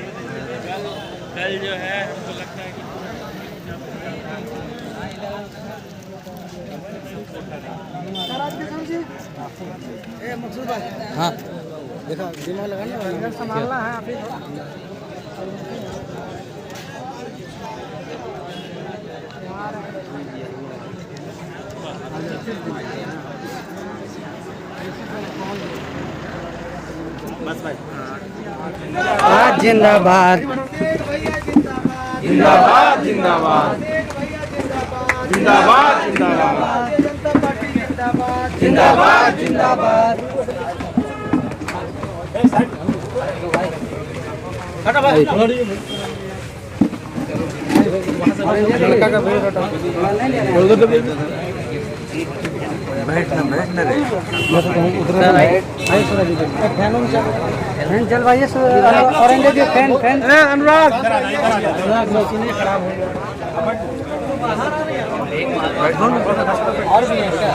कल जो है हमको लगता है कि हाँ देखा दिमाग लगाना संभालना है अभी। बस भाई जिंदाबाद जिंदाबाद जिंदाबाद जिंदाबाद जिंदाबाद जिंदाबाद जिंदाबाद लड़का का बैठना बैठना फैन चल भाई ऑरेंज दे फैन फैन अनुराग खराब हो गया और भी है क्या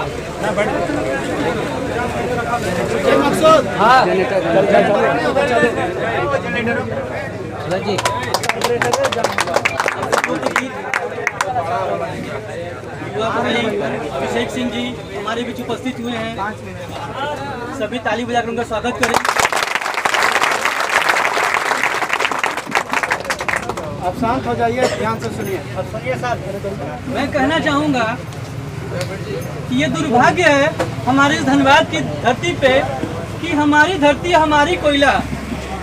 हाँ जी अभिषेक सिंह जी हमारे बीच उपस्थित हुए हैं, सभी ताली बजाकर उनका स्वागत करें। आप शांत हो जाइए, ध्यान से सुनिए। अब सुनिए साहब, मैं कहना चाहूँगा कि ये दुर्भाग्य है हमारे इस धनबाद की धरती पे कि हमारी धरती हमारी कोयला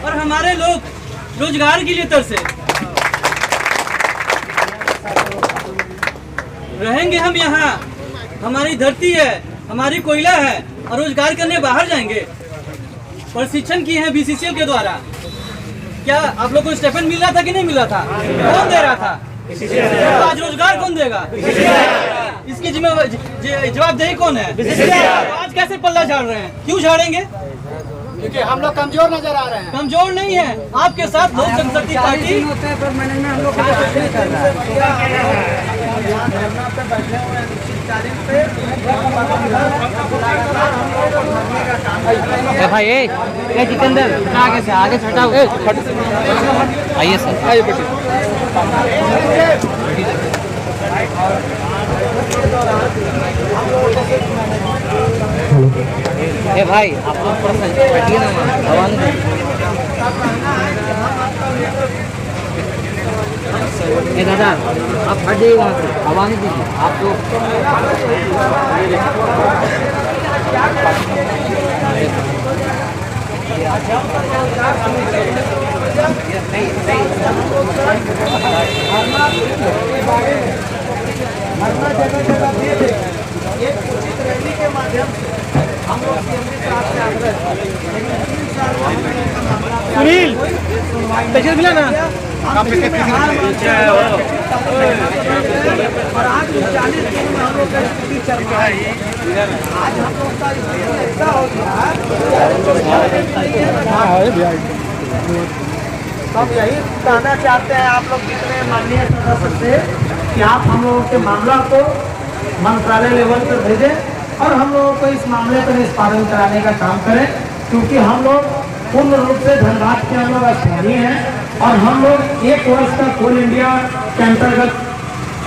और हमारे लोग रोजगार के लिए तरसे रहेंगे। हम यहाँ हमारी धरती है, हमारी कोयला है और रोजगार करने बाहर जाएंगे। प्रशिक्षण किए हैं बीसीसीएल के द्वारा। क्या आप लोग को स्टेपन मिल रहा था कि नहीं मिल रहा था? कौन दे रहा था? तो आज रोजगार कौन देगा? इसकी जवाबदेही कौन है? तो आज कैसे पल्ला झाड़ रहे हैं? क्यों झाड़ेंगे? क्योंकि हम लोग कमजोर नजर आ रहे हैं। कमजोर नहीं है, आपके साथ लोक जनशक्ति पार्टी हम लोग भाई ये जितेंद्र आगे से आगे हटाओ। आइए सर, आइए बेटे। ए भाई आप लोग थोड़ा सा बैठिए ना, भगवान ए दादा आप हट जाइए वहाँ से, हवा नहीं दीजिए आप तो। एक उचित रैली के माध्यम से हम लोग सुनील पैसे मिला ना और आज 40 दिन में हम लोग का स्थिति चल रहा है। आज हम लोग का स्थिति ऐसा हो गया। हम यही कहना चाहते हैं आप लोग कितने माननीय सदस्य से कि आप हम लोगों के मामला को मंत्रालय लेवल पर भेजें और हम लोगों को इस मामले पर निष्पादन कराने का काम करें, क्योंकि हम लोग पूर्ण रूप से धनबाद के हम लोग स्थानीय हैं और हम लोग 1 वर्ष का कोल इंडिया के अंतर्गत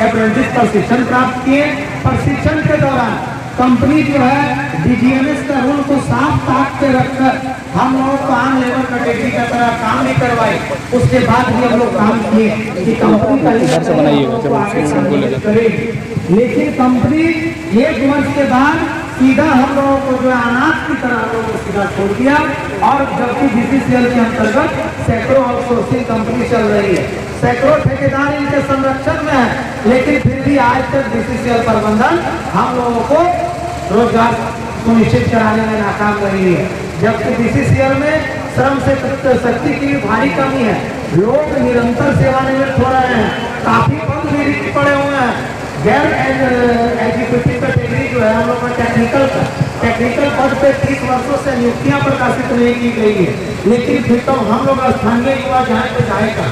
अप्रेंटिस प्रशिक्षण प्राप्त किए। प्रशिक्षण के दौरान कंपनी जो है डीजीएमएस का रूल को साफ ताक के रखकर हम लोगों को आम लेबर कैटेगरी का तरह काम नहीं करवाए। उसके बाद भी हम लोग काम किए कि कंपनी का लेकिन कंपनी 1 वर्ष के बाद सीधा हम लोगों को जो अनाथ की तरह हम लोगों को सीधा छोड़ दिया। और जबकि बीसीसीएल के अंतर्गत सैकड़ों आउटसोर्सिंग कंपनी चल रही है, सैकड़ों ठेकेदार इनके संरक्षण में है, लेकिन फिर भी आज तक बीसीसीएल प्रबंधन हम लोगों को रोजगार सुनिश्चित कराने में नाकाम रही है। जबकि बीसीसीएल में श्रम से शक्ति की भारी कमी है, लोग निरंतर सेवानिवृत्त हो रहे हैं, काफी पद भी रिक्त पड़े हुए हैं। गैर एग्जीक्यूटिव कैटेगरी जो है हम लोग का टेक्निकल पद पे 30 वर्षों से नियुक्तियां प्रकाशित नहीं की गई है, लेकिन फिर तो हम लोग स्थानीय युवा जाए तो जाएगा।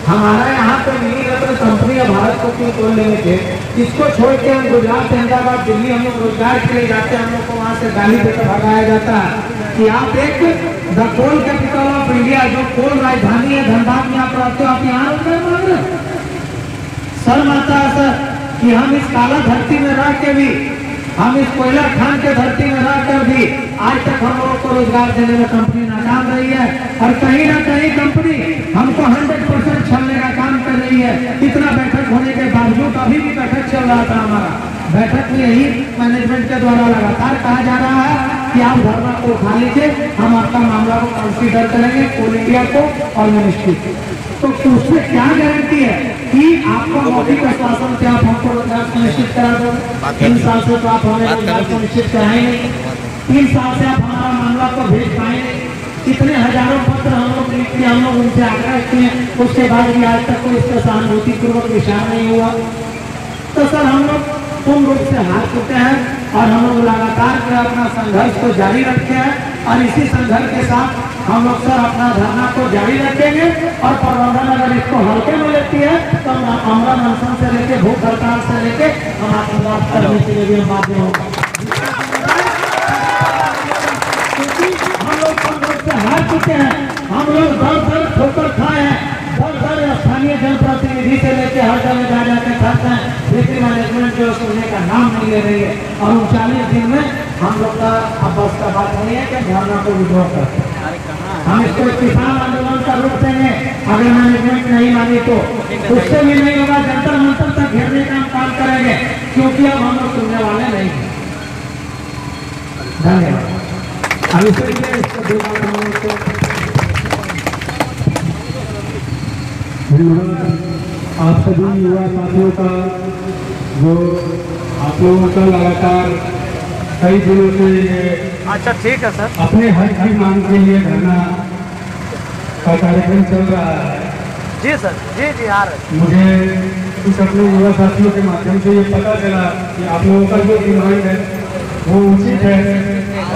हमारा यहाँ पे मिनी रत्न कंपनी है भारत को क्यों खोल लेंगे थे? इसको छोड़ के हम गुजरात, अहमदाबाद, दिल्ली हम लोग रोजगार के लिए जाते हैं, हम लोग को वहाँ से गाली देकर भगाया जाता है। कि आप एक the coal capital of India, जो कोल राजधानी है धनबाद में आप रहते हो, आप यहाँ रोजगार मांग रहे हो? शर्म आता है सर कि हम इस काला धरती में रह के भी, हम इस कोयला खान के धरती में रहकर भी आज तक हम लोगों को रोजगार देने में कंपनी नाकाम रही है। और कहीं ना कहीं कंपनी हमको 100% छलने का काम कर रही है। इतना बैठक होने के बावजूद अभी भी बैठक चल रहा था हमारा, बैठक में यही मैनेजमेंट के द्वारा लगातार कहा जा रहा है कि आप धरना को उठा लीजिए, हम आपका मामला को कंसीडर करेंगे, कोल इंडिया को और मिनिस्ट्री को। तो उसमें क्या गारंटी है कि आपको मौखिक आश्वासन से आप हमको रोजगार सुनिश्चित करा दो? 3 साल से तो आप हमें रोजगार सुनिश्चित कराए नहीं, 3 साल से आप हमारा मामला को भेज पाए नहीं। कितने हजारों पत्र हम लोग लिख के हम लोग उनसे आग्रह किए, उसके बाद भी आज तक कोई इसका सहानुभूतिपूर्वक विचार नहीं हुआ। तो सर हम लोग पूर्ण रूप से हार चुके हैं और हम लोग लगातार अपना संघर्ष को जारी रखे हैं और इसी संघर्ष के साथ हम लोग सर अपना धरना को जारी रखेंगे। और प्रबंधन अगर इसको हल्के में लेती है तो अमला अनशन से लेके भूख हड़ताल से लेके हम आपको बात करने के लिए भी हम बाध्य होंगे। हम लोग पूर्ण रूप से हार चुके हैं, हम लोग दर ठोकर खाए हैं, दर स्थानीय जनप्रतिनिधि से लेके हर जगह जा जाके खाते हैं, लेकिन मैनेजमेंट जो सुनने का नाम नहीं ले रही है। और 39 दिन में हम लोग का अब बस का बात नहीं है कि धरना को विड्रॉ करते हैं। हम इसको किसान आंदोलन का रूप देंगे, अगर मैनेजमेंट नहीं मानी तो उससे भी नहीं होगा, जंतर मंतर तक घेरने का हम काम करेंगे, क्योंकि अब हम लोग सुनने वाले नहीं हैं। धन्यवाद। अब आप सभी युवा साथियों का, जो आप लोगों का लगातार कई दिनों से ये अच्छा ठीक है सर, अपने हक की मांग के लिए धरना का कार्यक्रम चल रहा है। जी सर, जी आ रहे। मुझे कुछ अपने युवा साथियों के माध्यम से ये पता चला कि आप लोगों का जो डिमांड है वो उचित है,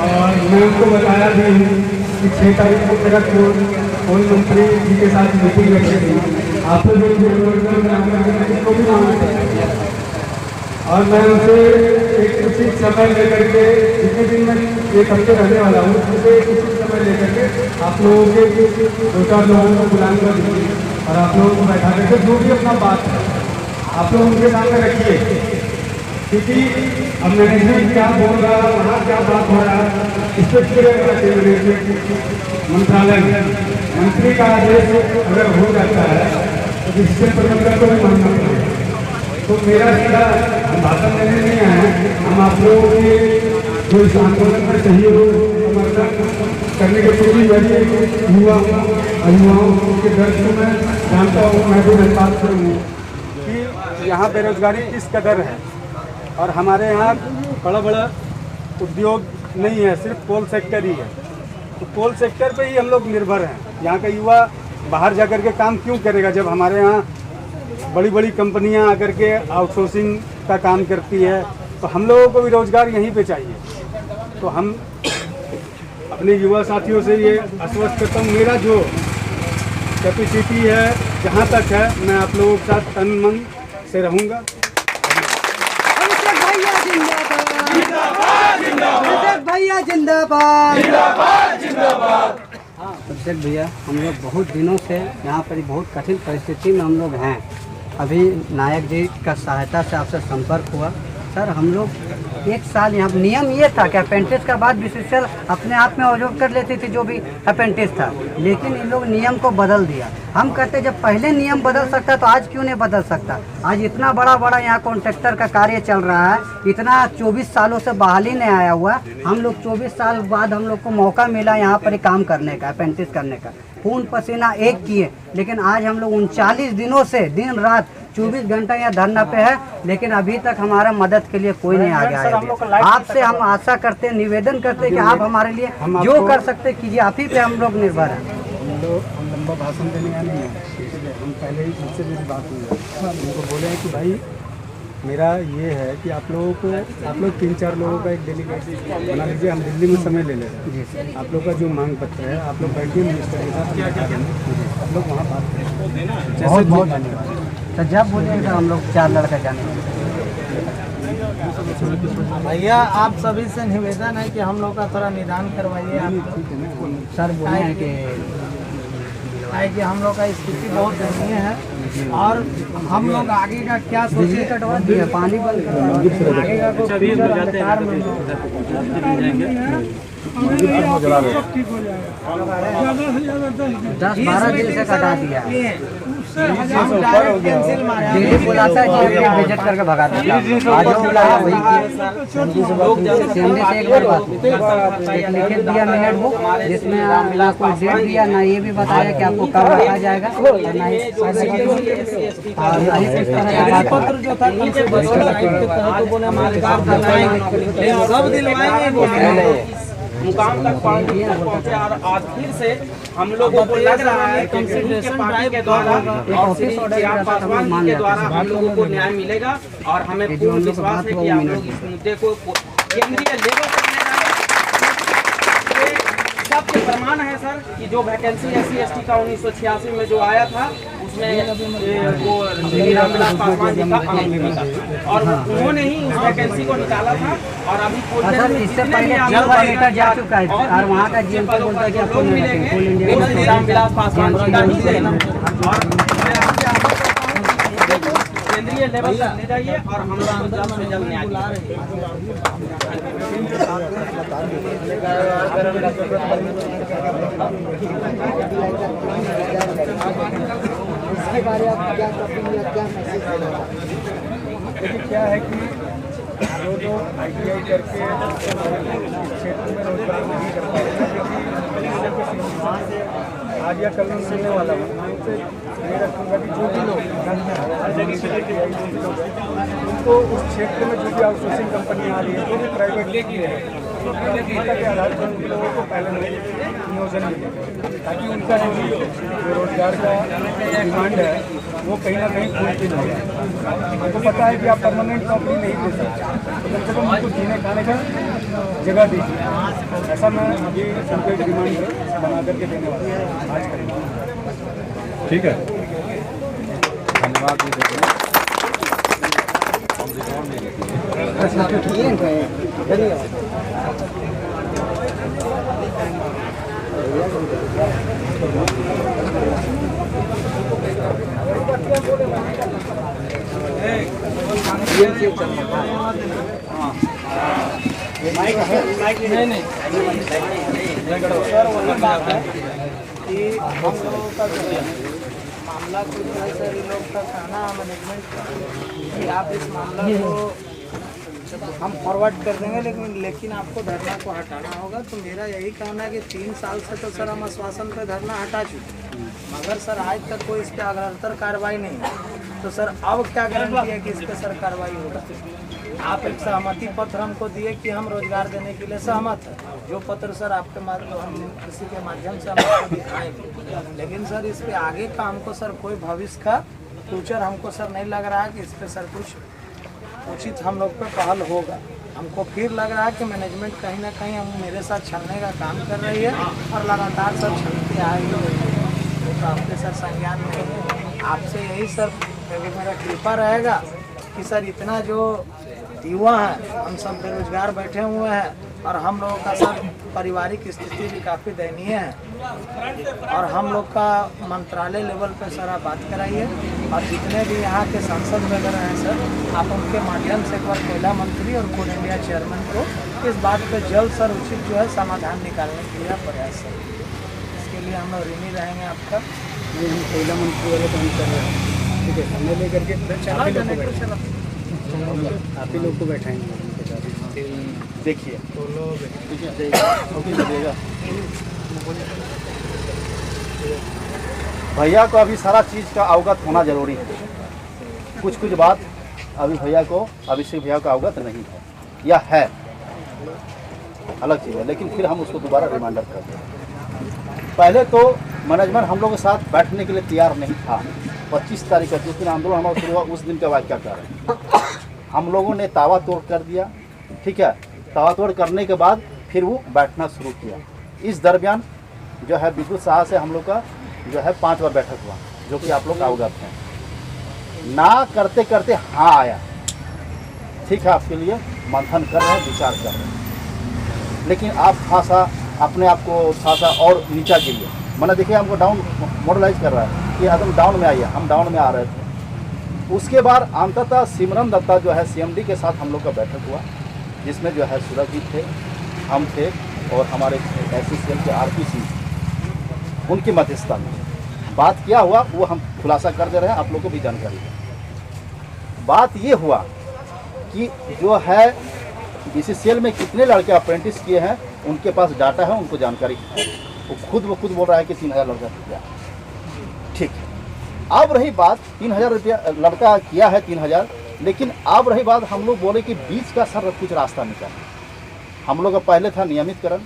और मैं उनको बताया भी हूँ कि 6 तारीख को मेरा कोल मंत्री जी के साथ मीटिंग रखी थी। आप लोग जो को भी मांग सकते हैं, और मैं उनसे एक उचित समय लेकर के, जितने दिन मैं 1 हफ्ते रहने वाला हूँ, उसे एक उचित समय लेकर के आप लोगों के 2-4 लोगों को बुलाऊंगा और आप लोगों को बैठा करके जो भी अपना बात है आप लोग उनके सामने रखिए। क्योंकि अब मैनेजमेंट क्या बोल रहा है, वहाँ क्या बात हो रहा है, इस पर पूरे मंत्रालय में मंत्री का आदेश अगर हो जाता है तो डिसीजन प्रबंधन को भी मानना पड़ेगा। तो मेरा सीधा भाषण देने नहीं आया, हम आप लोगों के जो इस आंदोलन में सहयोग समर्थन करने के पूरी वजह युवाओं के दर्द को मैं जानता हूँ। मैं भी धन्यवाद करूँगी कि यहाँ बेरोजगारी किस कदर है, और हमारे यहाँ बड़ा बड़ा उद्योग नहीं है, सिर्फ कोल सेक्टर ही है। तो कोल सेक्टर पे ही हम लोग निर्भर हैं। यहाँ का युवा बाहर जा कर के काम क्यों करेगा, जब हमारे यहाँ बड़ी बड़ी कंपनियाँ आकर के आउटसोर्सिंग का काम करती है। तो हम लोगों को भी रोज़गार यहीं पे चाहिए। तो हम अपने युवा साथियों से ये आश्वस्त करता हूँ, मेरा जो कैपेसिटी है जहाँ तक है, मैं आप लोगों के साथ तन मन से रहूँगा। भैया जिंदाबाद, जिंदाबाद जिंदाबाद। अभिषेक भैया, हम लोग बहुत दिनों से यहाँ पर बहुत कठिन परिस्थिति में हम लोग हैं। अभी नायक जी का सहायता से आपसे संपर्क हुआ। सर हम लोग 1 साल यहाँ, नियम ये था कि अपेंटिस का बाद बीसीसीएल अपने आप में ऑब्जर्व कर लेती थी जो भी अपेंटिस था, लेकिन इन लोग नियम को बदल दिया। हम कहते जब पहले नियम बदल सकता तो आज क्यों नहीं बदल सकता। आज इतना बड़ा यहाँ कॉन्ट्रैक्टर का कार्य चल रहा है, इतना 24 सालों से बहाली नहीं आया हुआ। हम लोग 24 साल बाद हम लोग को मौका मिला यहाँ पर काम करने का, अपेंटिस करने का। खून पसीना एक किए, लेकिन आज हम लोग 39 दिनों से दिन रात 24 घंटा यहाँ धरना पे है, लेकिन अभी तक हमारा मदद के लिए कोई नहीं आ गया है। आपसे हम आशा करते हैं, निवेदन करते हैं कि आप हमारे लिए जो कर सकते कीजिए, आप ही पे हम लोग निर्भर हैं। हम लंबा भाषण देने का नहीं है, इसलिए हम पहले ही उनसे मेरी बात हुई है। उनको बोले हैं कि भाई मेरा ये है कि आप लोगों को, आप लोग 3-4 लोगों का एक डेलीगेट बना लीजिए, हम दिल्ली में समय ले लें। जी सर, आप लोग का जो मांग पत्र है आप लोग बैठिए मिनिस्टर के साथ, आप लोग वहाँ बात करें। बहुत बहुत धन्यवाद। तो जब बोलिएगा हम लोग 4 लड़का जाने भैया आप सभी से निवेदन है कि हम लोग का थोड़ा निदान करवाइए आप। सर बोले हैं कि हम लोग का स्थिति बहुत दयनीय है और हम लोग आगे का क्या सोचे, कटवा दिए, पानी बंद करवा आगे का कुछ फ्यूचर अंधकार में हो। 10-12 दिन से कटा दिया। हम डायरेक्ट कैंसिल मारे। डेली बुलाता है कि विजिट करके भगा देता है। आज जो बुलाया वही किया। सीएमडी से एक बार बात एक लिखित दिया मिनट बुक, जिसमें ना कोई डेट दिया, ना ये भी बताया कि आपको कब रखा जाएगा, और ना ही किस तरह का पत्र जो था कल से सब दिलवाएंगे मुकाम तक पहुंचे और आज फिर से हम लोगों को लग रहा है कि उनके पार्टी के द्वारा और श्री चिराग पासवान जी के द्वारा हम लोगों को न्याय मिलेगा और हमें पूर्ण विश्वास है कि आप लोग इस मुद्दे को केंद्रीय लेवल पर ले जाएंगे। सबके प्रमाण है सर कि जो वैकेंसी SC/ST का 1986 में जो आया था उसमें वो श्री रामविलास पासवान जी का अंक था और उन्होंने ही उस वैकेंसी को निकाला था। और अभी सर इससे पहले जा चुका है और वहाँ का GM को बोलता है कि आपको श्री रामविलास पासवान जी का ही देना और केंद्रीय लेवल पर ले जाइए और हम लोग जल्द से जल्द न्याय इसके बारे में क्या कहेंगे, क्या मैसेज देना चाहते हैं? देखिए क्या है कि जो लोग ITI करके क्षेत्र में रोजगार नहीं कर पाते, आज या कल मिलने वाला हूँ, मैं उनसे ये रखूँगा कि जो भी लोग उनको उस क्षेत्र में जो भी आउटसोर्सिंग कंपनी आ रही है, वो भी प्राइवेट लेगी है, के आधार पर उन लोगों को पहले नियोजन मिले, ताकि उनका जो बेरोजगार का डिमांड है वो कहीं ना कहीं फुलफिल हो जाए। हमको पता है कि आप परमानेंट नौकरी नहीं दे सकते, तो कम से कम उनको जीने खाने का जगह दीजिए। ऐसा मैं अभी उनको एक डिमांड बना करके देने वाला हूँ आज करेंगे। ठीक है, धन्यवाद। मामला कुछ है सर, इन लोग का कहना मैनेजमेंट कि आप इस मामला को हम फॉरवर्ड कर देंगे, लेकिन आपको धरना को हटाना होगा। तो मेरा यही कहना है कि 3 साल से तो सर हम आश्वासन पे धरना हटा चुके, मगर सर आज तक कोई इस पर अग्रतर कार्रवाई नहीं है। तो सर अब क्या गारंटी है कि इस पर सर कार्रवाई होगा? आप एक सहमति पत्र हमको दिए कि हम रोजगार देने के लिए सहमत है, जो पत्र सर आपके किसी के माध्यम से हम आपको दिखाएंगे, लेकिन सर इस पे आगे का हमको सर कोई भविष्य का फ्यूचर हमको सर नहीं लग रहा है कि इस पे सर कुछ उचित हम लोग पे पहल होगा। हमको फिर लग रहा है कि मैनेजमेंट कहीं ना कहीं हम मेरे साथ छलने का काम कर रही है और लगातार सर छलते आएगी, तो आपके सर संज्ञान में है। आपसे यही सर मेरा कृपा रहेगा कि सर इतना जो युवा है, हम सब बेरोजगार बैठे हुए हैं और हम लोगों का सर पारिवारिक स्थिति भी काफ़ी दयनीय है और हम लोग का मंत्रालय लेवल पर सर आप बात कराइए और जितने भी यहाँ के सांसद वगैरह हैं सर, आप उनके माध्यम से एक बार कोयला मंत्री और कोल इंडिया चेयरमैन को इस बात पर जल्द सर उचित जो है समाधान निकालने के लिए प्रयास करें। इसके लिए हम लोग ऋणी रहेंगे आपका। ये हम कोयला मंत्री वाले काम कर रहे हैं, ठीक है, समय लेकर के आप ही लोग को बैठाएंगे। देखिए भैया को अभी सारा चीज़ का अवगत होना जरूरी है। कुछ बात अभी भैया को, अभिषेक भैया को अवगत नहीं है या है, अलग चीज़ है, लेकिन फिर हम उसको दोबारा रिमाइंडर कर दें। पहले तो मैनेजमेंट हम लोगों के साथ बैठने के लिए तैयार नहीं था। 25 तारीख का जिस दिन आंदोलन हमारा शुरू हुआ उस दिन का वाक्य क्या करें, हम लोगों ने तावा तोड़ कर दिया, ठीक है। तावा तोड़ करने के बाद फिर वो बैठना शुरू किया। इस दरमियान जो है विद्युत साह से हम लोग का जो है 5 बार बैठक हुआ, जो कि आप लोग अवगत हैं। ना करते करते हाँ आया, ठीक है, आपके लिए मंथन कर रहे हैं, विचार कर रहे हैं। लेकिन आप थोड़ा सा अपने आप को थोड़ा सा और नीचा गिरिए। मैंने देखिए हमको डाउन मॉडलाइज कर रहा है कि एकदम डाउन में आइए, हम डाउन में आ रहे थे। उसके बाद अंततः सिमरन दत्ता जो है CMD के साथ हम लोग का बैठक हुआ, जिसमें जो है सूरजजीत थे, हम थे और हमारे SCCL के RPC, उनकी मध्यस्थता में बात क्या हुआ वो हम खुलासा कर दे रहे हैं, आप लोग को भी जानकारी है। बात ये हुआ कि जो है BCCL में कितने लड़के अप्रेंटिस किए हैं उनके पास डाटा है, उनको जानकारी है। वो खुद बोल रहा है कि 3000 लड़का किया। ठीक है, अब रही बात 3000 रुपया लड़का किया है 3000, लेकिन अब रही बात हम लोग बोले कि बीच का सर कुछ रास्ता निकाल। हम लोग का पहले था नियमितकरण,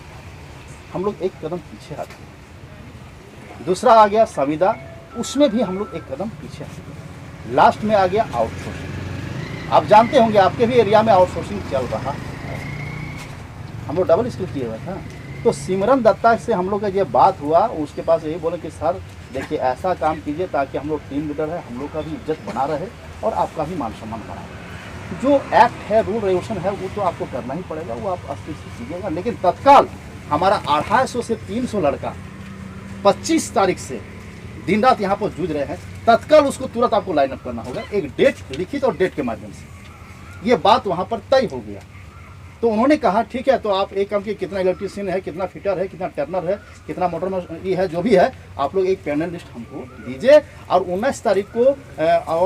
हम लोग एक कदम पीछे आ गए। दूसरा आ गया संविदा, उसमें भी हम लोग एक कदम पीछे आ गए। लास्ट में आ गया आउटसोर्सिंग। आप जानते होंगे आपके भी एरिया में आउटसोर्सिंग चल रहा है, हम लोग डबल स्किल किए हुए था। तो सिमरन दत्ता से हम लोग का ये बात हुआ, उसके पास यही बोले कि सर देखिए ऐसा काम कीजिए ताकि हम लोग टीम लीडर है, हम लोग का भी इज्जत बना रहे और आपका भी मान सम्मान बना रहे। जो एक्ट है, रूल रेगुलेशन है, वो तो आपको करना ही पड़ेगा, वो आप अस्थिर से कीजिएगा। लेकिन तत्काल हमारा 250 से 300 लड़का 25 तारीख से दिन रात यहाँ पर जूझ रहे हैं, तत्काल उसको तुरंत आपको लाइन अप करना होगा, एक डेट लिखित और डेट के माध्यम से। ये बात वहाँ पर तय हो गया। तो उन्होंने कहा ठीक है, तो आप एक काम की कितना इलेक्ट्रीशियन है, कितना फिटर है, कितना टर्नर है, कितना मोटर में ये है, जो भी है आप लोग एक पैनल लिस्ट हमको दीजिए और 19 तारीख को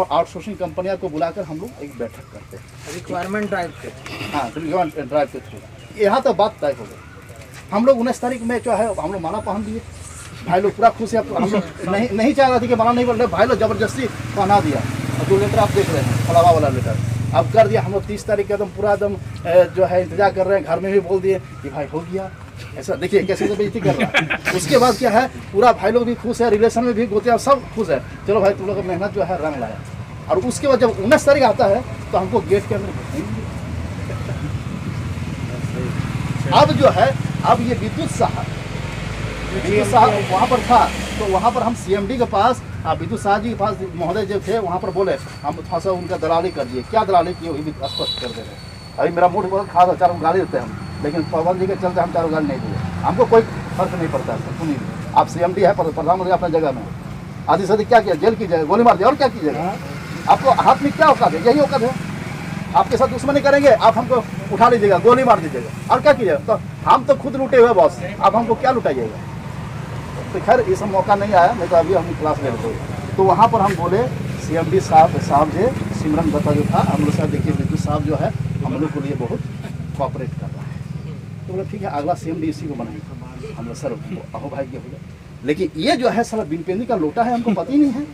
आउटसोर्सिंग कंपनियों को बुलाकर हम लोग एक बैठक करते हैं रिक्वायरमेंट ड्राइव के। हाँ, रिक्वायरमेंट ड्राइव के थ्रू। यहाँ तक बात तय हो गई। हम लोग 19 तारीख में जो है हम लोग माला पहन दिए, भाई लोग पूरा खुश है। हम लोग नहीं चाह रहे थे कि माला नहीं बोल रहे, भाई लोग जबरदस्ती पहना दिया। और जो लेटर आप देख रहे हैं फलावा वाला लेटर अब कर दिया। हम लोग 30 तारीख का एकदम पूरा एकदम जो है इंतजार कर रहे हैं, घर में भी बोल दिए कि भाई हो गया। ऐसा देखिए कैसे बेइज्जती कर रहा है। उसके बाद क्या है, पूरा भाई लोग भी खुश है, रिलेशन में भी गोतिया सब खुश है, चलो भाई तुम लोग का मेहनत जो है रंग लाया। और उसके बाद जब 19 तारीख आता है तो हमको गेट के अंदर घुसेंगे। अब जो है अब ये विद्युत साहब वहाँ पर था, तो वहाँ पर हम CMD के पास विद्युत साहब जी के पास महोदय जो थे वहाँ पर बोले, हम थोड़ा सा उनका दलाली कर दिए। क्या दलाली किए वही भी स्पष्ट कर दे रहे। अभी मेरा मूड बहुत खास है, 4 गाली देते हैं हम, लेकिन पवन जी के चलते हम 4 गाली नहीं दिए। हमको कोई फर्क नहीं पड़ता है। सुनिए, आप CMD है, प्रधानमंत्री अपने जगह में, आधी सदी क्या किया, जेल की जगह गोली मार दिया, और क्या कीजिएगा। आपको हाथ में क्या औकात है, यही औकात है। आपके साथ दुश्मनी करेंगे, आप हमको उठा लीजिएगा, गोली मार दीजिएगा, और क्या कीजिएगा। तो हम तो खुद लूटे हुए बॉस, आप हमको क्या लुटाइएगा। तो खैर ये सब मौका नहीं आया, नहीं तो अभी हम क्लास ले रहे थे। तो वहाँ पर हम बोले CMD साहब जो सिमरन दत्ता जो था, हम लोग साहब देखिए विद्युत साहब जो है हम लोग के लिए बहुत कोऑपरेट कर रहा है। तो बोले ठीक है, अगला CMD इसी को बनाएंगे। हम लोग सर अहो भाई के हो गया। लेकिन ये जो है सर बिन पेंदी का लोटा है, हमको पता ही नहीं है।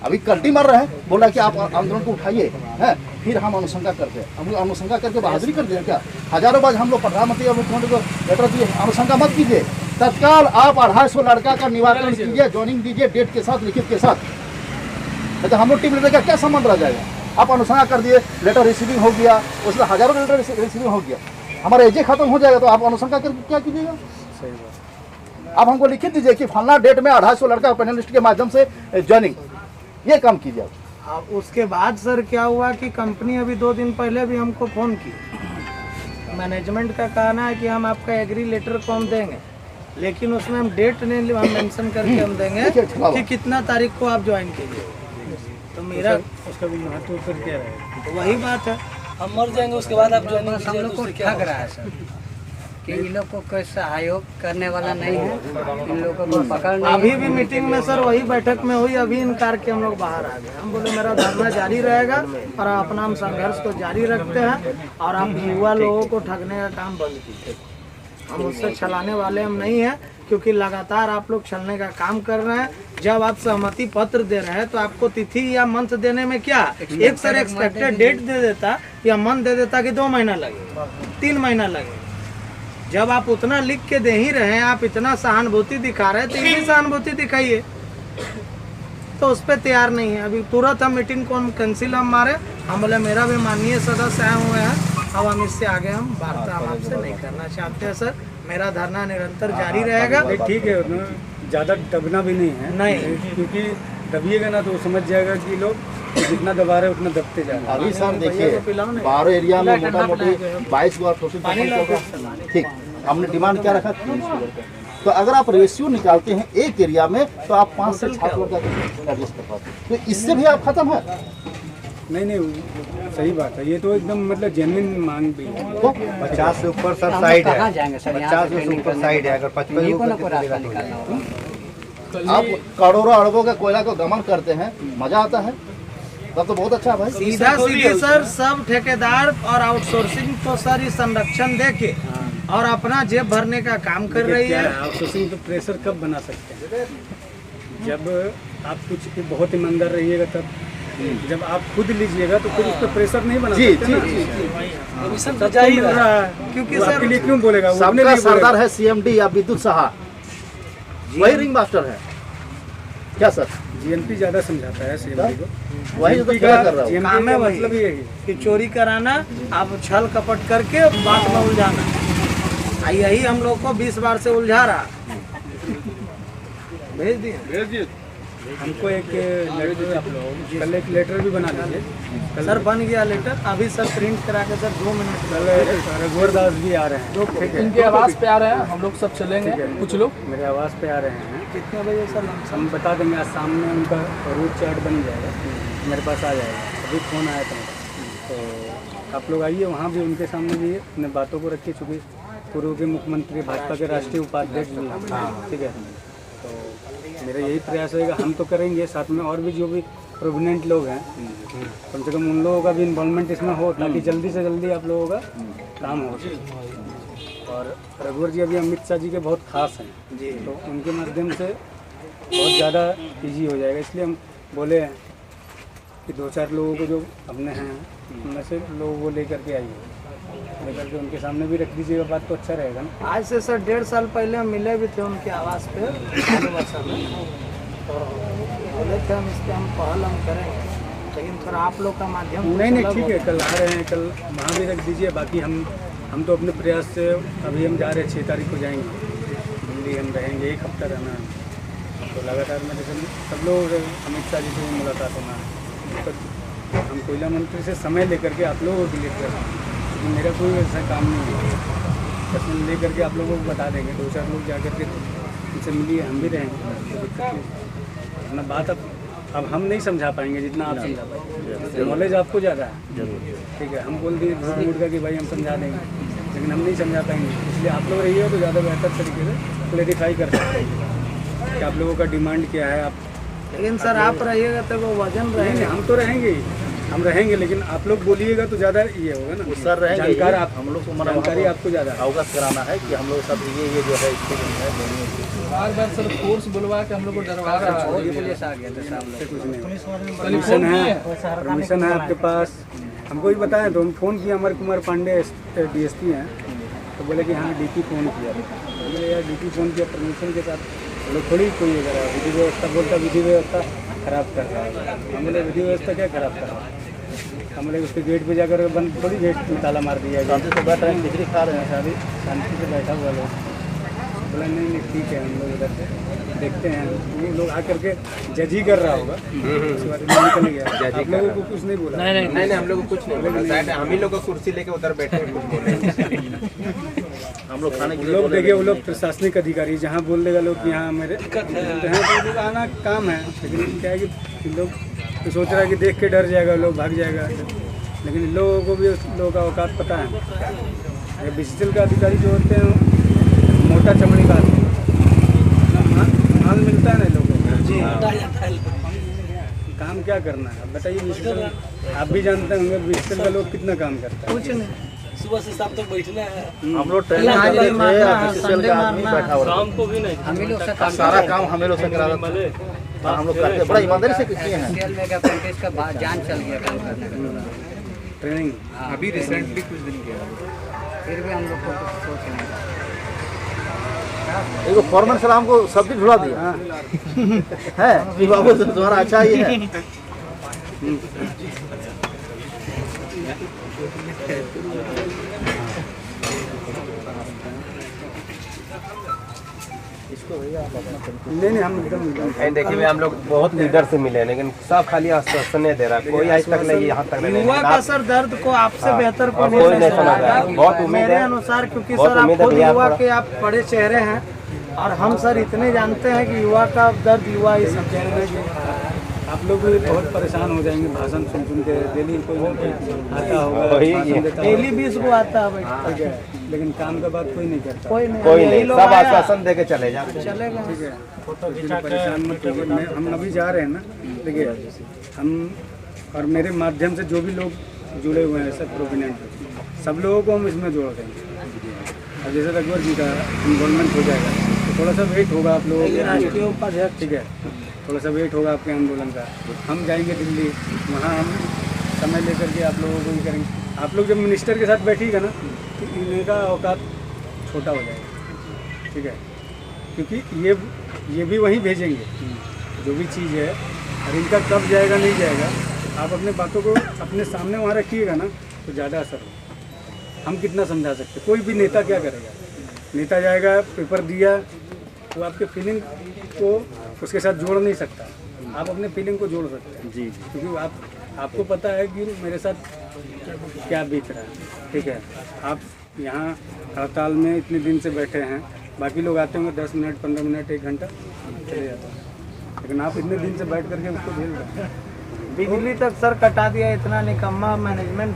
अभी कल्टी मर रहा है, बोला कि आप आंदोलन को उठाइए हैं, फिर हम अनुशंसा करते हैं। हम लोग अनुशंसा करके बहादुरी कर दें क्या? हजारों बार हम लोग प्रधानमंत्री और मुख्यमंत्री को लेटर दिए, अनुशंसा मत कीजिए, तत्काल आप 250 लड़का का निवारण कीजिए, ज्वाइनिंग दीजिए डेट के साथ, लिखित के साथ। नहीं तो हम लोग टीम लीडर का क्या संबंध रह जाएगा। आप अनुशंसा कर दिए, लेटर रिसीविंग हो गया, उसमें हजारों लेटर रिसीविंग हो गया, हमारा एजे खत्म हो जाएगा, तो आप अनुशंसा करके क्या कीजिएगा। सही बात। आप हमको लिखित दीजिए कि फलना डेट में 250 लड़का पैनलिस्ट के माध्यम से ज्वाइनिंग, ये काम कीजिए। अब उसके बाद सर क्या हुआ कि कंपनी अभी 2 दिन पहले भी हमको फ़ोन की, मैनेजमेंट का कहना है कि हम आपका एग्री लेटर को हम देंगे, लेकिन उसमें हम डेट नहीं हम मेंशन करके हम देंगे कि कितना तारीख को आप ज्वाइन कीजिए। तो मेरा उसका भी यहाँ तो फिर क्या रहेगा, तो वही बात है, हम मर जाएंगे उसके बाद आप ज्वाइनिंग हम लोग को ठग रहा है सर कि इन लोग को कोई सहयोग करने वाला नहीं है, इन लोगों को पकड़ नहीं। अभी भी मीटिंग में सर वही बैठक में हुई, अभी इनकार के हम लोग बाहर आ गए। हम बोले मेरा धरना जारी रहेगा और अपना हम संघर्ष को जारी रखते हैं, और आप युवा लोगों को ठगने का काम बंद कीजिए। हम उससे छलाने वाले हम नहीं हैं, क्योंकि लगातार आप लोग छलने का काम कर रहे हैं। जब आप सहमति पत्र दे रहे हैं तो आपको तिथि या मंथ देने में क्या, एक सर एक्सपेक्टेड डेट दे देता या मंथ दे देता कि 2 महीना लगे, 3 महीना लगे। जब आप उतना लिख के दे ही रहे हैं, आप इतना सहानुभूति दिखा रहे हैं, तो इतनी सहानुभूति दिखाइए। तो उस पर तैयार नहीं है। अभी तुरंत हम मीटिंग को हम कैंसिल हम मारे, हम बोले मेरा भी माननीय सदस्य आए हुए हैं, अब हम इससे आगे हम वार्ता हम आपसे नहीं करना चाहते हैं सर। मेरा धरना निरंतर जारी रहेगा। ठीक है, ज़्यादा दबना भी नहीं है, नहीं, क्योंकि दबिएगा ना तो वो समझ जाएगा कि लोग जितना दबा रहे उतना दबते जा रहे हैं। अभी सर देखिए 12 एरिया में मोटा मोटी 22 गो आउटसोर्सिंग, ठीक, हमने डिमांड क्या रखा 3 स्कूलों का। तो अगर आप रेशियो निकालते हैं एक एरिया में तो आप 5 से 6 करोड़ का एडजस्ट कर पाते हैं, तो इससे भी आप खत्म है। नहीं सही बात है, ये तो एकदम मतलब जेन्युइन मांग भी है। तो 50 से ऊपर सर हम साइड कहाँ है, जाएंगे सर? 50 से ऊपर साइड है, अगर 55 इन्हीं को ऊपर ना कोई रास्ता कितने निकालना होगा। आप करोड़ों अरबों के कोयला को गमन करते हैं, मजा आता है, तब तो बहुत अच्छा है भाई। सीधा सीधे सर सब ठेकेदार और आउटसोर्सिंग तो सर ये संरक्षण दे के और अपना जेब भरने का काम कर रही है। आउटसोर्सिंग तो प्रेशर कब बना सकते हैं? जब आप कुछ बहुत ईमानदार रहिएगा तब। जब आप खुद लीजिएगा तो फिर उस पर प्रेशर नहीं बना सकते ना। सच्चाई मिल रहा है क्योंकि सर के लिए क्यों बोलेगा? वो अपने सबका लिए बोलेगा। सरदार है CMD या विद्युत साहा, वही रिंग मास्टर है क्या सर? जीएनपी ज्यादा समझाता है सीएमडी को, वही तो क्या कर रहा हूँ। GNP काम है का वही। मतलब यही कि चोरी कराना, आप छल कपट करके बात में उलझाना। यही हम लोग को 20 बार से उलझा रहा। भेज दिए हमको एक कल एक लेटर भी बना लीजिए। सर, बन गया लेटर अभी सर, प्रिंट करा के सर 2 मिनट कल रघुवर दास भी आ रहे हैं, ठीक है? इनके आवाज पे आ रहे हैं, हम लोग सब चलेंगे, कुछ लोग मेरे आवाज़ पे आ रहे हैं। कितने बजे सर? हम बता देंगे, आज सामने उनका रूट चार्ट बन जाएगा, मेरे पास आ जाएगा। अभी फ़ोन आया था, तो आप लोग आइए, वहाँ भी उनके सामने भी अपने बातों को रखिए, चूँकि पूर्व के मुख्यमंत्री, भाजपा के राष्ट्रीय उपाध्यक्ष भी हैं, ठीक है? तो मेरा यही प्रयास रहेगा, हम तो करेंगे, साथ में और भी जो भी प्रोविनेंट लोग हैं, कम से कम उन लोगों का भी इन्वॉल्वमेंट इसमें हो, ताकि जल्दी से जल्दी आप लोगों का काम हो सके। और रघुवर जी अभी अमित शाह जी के बहुत खास हैं जी, तो उनके माध्यम से बहुत ज़्यादा ईजी हो जाएगा। इसलिए हम बोले हैं कि 2-4 लोगों को जो अपने हैं उनमें से लोगों को लेकर के आइए, लेकर के उनके सामने भी रख दीजिएगा, बात तो अच्छा रहेगा ना। आज से सर 1.5 साल पहले हम मिले भी थे उनके आवास पे, तो बोले थे हम इस पर हम पहल हम करेंगे, लेकिन थोड़ा आप लोग का माध्यम से नहीं चला ठीक है, कल आ रहे हैं, कल वहाँ भी रख दीजिए। बाकी हम तो अपने प्रयास से अभी हम जा रहे हैं, 6 तारीख को जाएंगे दिल्ली, हम रहेंगे 1 हफ्ता रहना है। तो लगातार मेरे सब लोग, अमित शाह जी से भी मुलाकात होना है, तो हम कोयला मंत्री से समय लेकर के आप लोगों को डिलीट कर रहे हैं, क्योंकि मेरा कोई ऐसा काम नहीं है। पर्सनल ले करके आप लोगों को बता देंगे, 2-4 लोग जा करके उनसे मिलिए, हम भी रहेंगे, कोई दिक्कत नहीं। अपना बात अब हम नहीं समझा पाएंगे जितना आप समझा पाएंगे, नॉलेज आपको ज़्यादा है, ठीक है? हम बोल दिए झूठ का कि भाई हम समझा देंगे, लेकिन हम नहीं समझा पाएंगे। इसलिए आप लोग रहिए तो ज़्यादा बेहतर तरीके से क्लेरिफाई कर सकते हैं कि आप लोगों का डिमांड क्या है। आप लेकिन सर आप रहिएगा तो वो वजन रहेंगे। हम तो रहेंगे ही, हम रहेंगे, लेकिन आप लोग बोलिएगा तो ज़्यादा ये होगा ना। सर रहेंगे, जानकार आप, हम लोग को जानकारी आपको ज़्यादा अवगत कराना है कि हम लोग सब ये जो है इसको जो है बार बार सर फोर्स बुलवा के हम लोग को डरवा रहा है। पुलिस आ गया था सामने। कुछ नहीं, परमिशन है आपके पास। हमको भी बताया तो हम फ़ोन किया, अमर कुमार पांडे DSP हैं, तो बोले कि हाँ DP फ़ोन किया। बोले यार DP फ़ोन किया परमिशन के साथ, लोग थोड़ी कोई अगर विधि व्यवस्था बोलता, विधि व्यवस्था खराब कर रहा है। हम बोले विधि व्यवस्था क्या खराब कर रहा है? हम बोले उसके गेट पे जाकर बंद थोड़ी, गेट में ताला मार दिया गया। शांति से बैठ रहे हैं, खिचड़ी खा रहे हैं। अभी शांति से बैठा हुआ लोग, बोला नहीं ठीक है, हम लोग इधर से देखते हैं। वो लोग आकर के जज ही कर रहा होगा, उसके बाद में निकल गया। आप लोगों को कुछ नहीं बोला? नहीं हम लोग को कुछ नहीं बोला, हम ही लोग को कुर्सी लेके उधर बैठे हैं, कुछ बोले हम लोग खाने के लिए लोग देखिए, वो लोग प्रशासनिक अधिकारी जहाँ बोल देगा लोग कि यहाँ मेरे तो आना काम है, लेकिन क्या है कि लोग तो सोच रहा है कि देख के डर जाएगा, लोग भाग जाएगा, लेकिन इन लोगों को भी उस लोगों का औकात पता है। BCCL का अधिकारी जो होते हैं मोटा चमड़ी का आदमी, माल मिलता है ना लोगों को, काम क्या करना है? अब बताइए, BCCL आप भी जानते होंगे BCCL का लोग कितना काम करता है। कुछ नहीं, सुबह से शाम तक बैठना है, हम लोग ट्रेनिंग कर रहे थे, BCCL का आदमी बैठा हुआ था। शाम को भी नहीं। हम ही लोग से सारा काम हमें लोग से करा रहा था, और हम लोग करते बड़ा ईमानदारी से किए हैं। CL में का प्रेंटिस का जान चल गया काम करने का। ट्रेनिंग अभी रिसेंटली कुछ दिन किया, फिर भी हम लोग को कुछ सोच नहीं रहा। एगो फॉरमैन सर हमको सब्जी ढुला दिया है कि बाबू तुम्हारा अच्छा ही है। नहीं हम एकदम देखिए हम लोग बहुत लीडर से मिले हैं, लेकिन सब खाली आश्वासन नहीं दे रहा, कोई आज तक नहीं यहाँ तक नहीं। युवा का सर दर्द को आपसे बेहतर कोई कोई नहीं नहीं समझ रहा है। बहुत उम्मीद मेरे है, अनुसार, क्योंकि बहुत सर आप उम्मीद है खुद भैया युवा आपका। के आप बड़े चेहरे हैं, और हम सर इतने जानते हैं कि युवा का दर्द युवा ही समझेगा। आप लोग भी बहुत परेशान हो जाएंगे भाषण सुन सुन के। डेली कोई आता होगा वही भाषण है। देता डेली 20 को आता है भाई, होगा, ठीक है, लेकिन काम का बात कोई नहीं करता। कोई नहीं, कोई यही नहीं, लोग सब आया, आश्वासन दे के चले जाते हैं। चलेगा। ठीक है, तो इसलिए परेशान मत होइए। हम अभी जा रहे हैं ना, देखिए हम और मेरे माध्यम से जो भी लोग जुड़े हुए हैं सब प्रोविनेंट, सब लोगों को हम इसमें जोड़ देंगे। और जैसे रघुवर जी का इन्वॉल्वमेंट हो जाएगा तो थोड़ा सा वेट होगा आप लोगों को, राष्ट्रीय उपाध्यक्ष, ठीक है, थोड़ा सा वेट होगा आपके आंदोलन का। हम जाएंगे दिल्ली, वहाँ हम समय लेकर के आप लोगों को ही करेंगे। आप लोग जब मिनिस्टर के साथ बैठिएगा ना तो इनका औकात छोटा हो जाएगा, ठीक है, क्योंकि ये भी वहीं भेजेंगे जो भी चीज़ है, और इनका कब जाएगा नहीं जाएगा, आप अपने बातों को अपने सामने वहाँ रखिएगा ना तो ज़्यादा असर होगा। हम कितना समझा सकते, कोई भी नेता क्या करेगा, नेता जाएगा पेपर दिया तो आपके फीलिंग को उसके साथ जोड़ नहीं सकता, आप अपने फीलिंग को जोड़ सकते हैं जी, क्योंकि आपको पता है कि मेरे साथ क्या बीत रहा है, ठीक है। आप यहाँ हड़ताल में इतने दिन से बैठे हैं, बाकी लोग आते होंगे 10 मिनट 15 मिनट 1 घंटा चले जाते हैं, लेकिन आप इतने दिन से बैठ करके उसको झेल रहे हैं। बिजली तक सर कटा दिया, इतना निकम्मा मैनेजमेंट।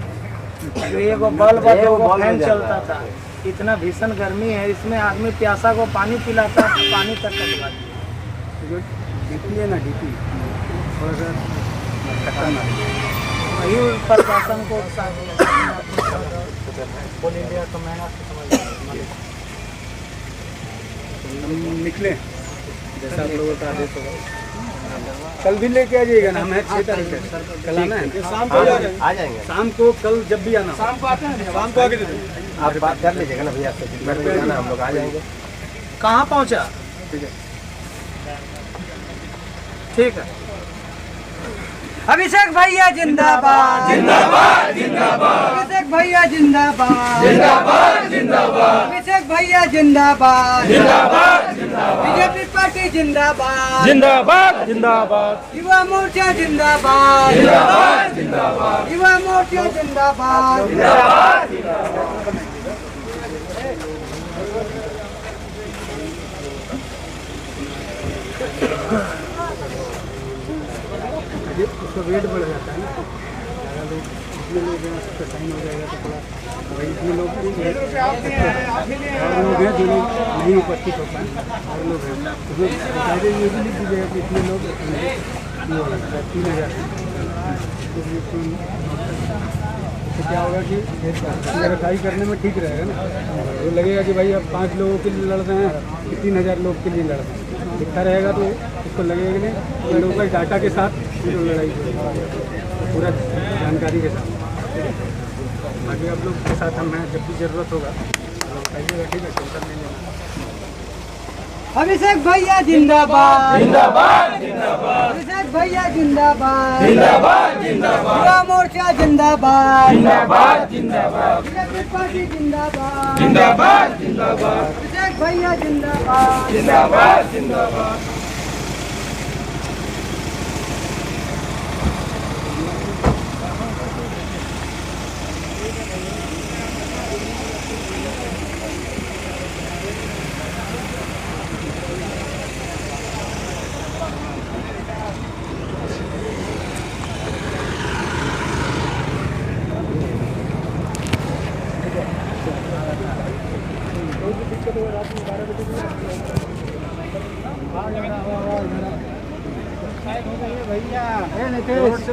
एगो बल्ब और एगो फैन चलता था, इतना भीषण गर्मी है, इसमें आदमी प्यासा को पानी पिलाता, पानी तक कटवा दिया। डीपी है ना, डीपी थोड़ा सा खतरनाक है। वही प्रशासन को कोल इंडिया का महंगा हम निकले जैसा आप लोगों का आदेश होगा। कल भी लेके आ जाइएगा ना, हमें 6 तारीख है कल आना है, शाम को आ जाएंगे। शाम को कल जब भी आना शाम को आते हैं, शाम को आके दे देंगे। आप बात कर लीजिएगा ना भैया से, हम लोग आ जाएंगे। कहाँ पहुँचा? ठीक है, ठीक है। अभिषेक भैया जिंदाबाद, जिंदाबाद जिंदाबाद। अभिषेक भैया जिंदाबाद, जिंदाबाद जिंदाबाद। अभिषेक भैया जिंदाबाद, जिंदाबाद जिंदाबाद। बीजेपी पार्टी जिंदाबाद, जिंदाबाद जिंदाबाद। युवा मोर्चा जिंदाबाद, जिंदाबाद जिंदाबाद। युवा मोर्चा जिंदाबाद, जिंदाबाद जिंदाबाद। उसका वेट बढ़ जाता है ना, ज़्यादा लोग इतने लोग हैं, सबका साइन हो जाएगा तो थोड़ा भाई इतने लोग और लोग हैं जो लोग नहीं उपस्थित हो पाए, और लोग हैं उसमें पहले ये भी लिख दीजिएगा कि इतने लोग 3000। तो क्या होगा कि वेरीफाई करने में ठीक रहेगा ना, तो लगेगा कि भाई अब 5 लोगों के लिए लड़ रहे हैं कि 3000 लोग के लिए लड़ रहे हैं, दिखता रहेगा तो उसको लगेगा कि नहीं वेरीफाई डाटा के साथ लड़ाई पूरा जानकारी के साथ। बाकी आप लोग के साथ हम हैं, जब भी ज़रूरत होगा बताइएगा, ठीक है, टेंशन नहीं लेना। अभिषेक भैया जिंदाबाद, जिंदाबाद जिंदाबाद। अभिषेक भैया जिंदाबाद, जिंदाबाद जिंदाबाद। युवा मोर्चा जिंदाबाद, जिंदाबाद जिंदाबाद। बीजेपी पार्टी जिंदाबाद, जिंदाबाद जिंदाबाद। अभिषेक भैया जिंदाबाद, जिंदाबाद जिंदाबाद।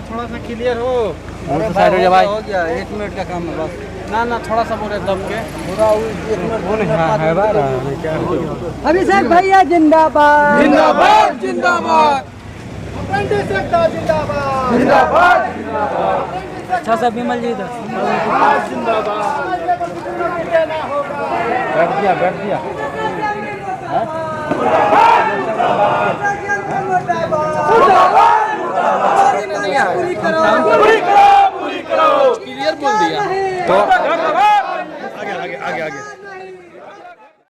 थोड़ा सा क्लियर हो। अरे भाई हो गया, 1 मिनट का काम है बस। ना थोड़ा सा बोले दब के अभिषेक भैया जिंदाबाद, जिंदाबाद जिंदाबाद। अप्रेंटिस सेक्टर जिंदाबाद, जिंदाबाद जिंदाबाद। अच्छा सा विमल जी इधर जिंदाबाद। बैठ दिया पूरी करो, पूरी करो, पूरी करो। क्लियर बोल दिया।